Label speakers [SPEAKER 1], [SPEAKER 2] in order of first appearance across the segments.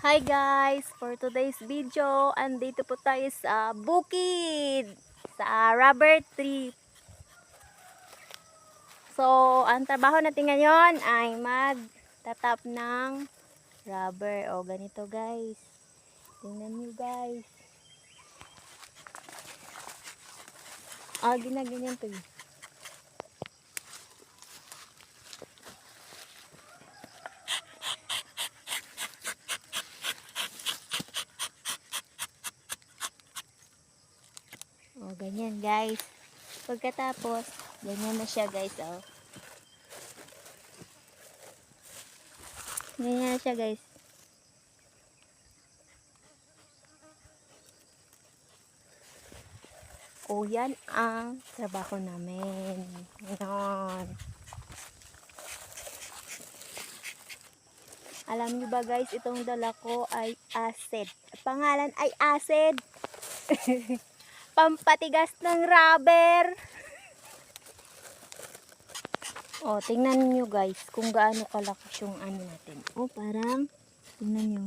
[SPEAKER 1] Hi guys! For today's video, andito po tayo sa bukid, sa rubber tree. So, ang trabaho natin ngayon ay magtatap ng rubber. O, ganito guys. Tingnan nyo guys. Ginaganyan to. O, ganyan guys. Pagkatapos, ganyan na siya guys. O. Ganyan na siya guys. O, yan ang trabaho namin. Ngayon. Alam nyo ba guys, itong dala ko ay acid. Pangalan ay acid. Pampatigas ng rubber. O, tingnan nyo guys kung gaano kalakas yung ano natin. O, parang, tingnan nyo.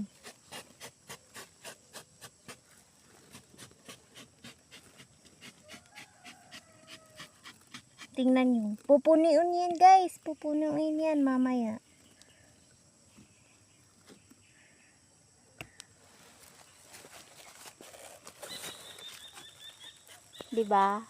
[SPEAKER 1] Tingnan nyo. Pupuniin yan guys. Pupuniin yan mamaya. Diba?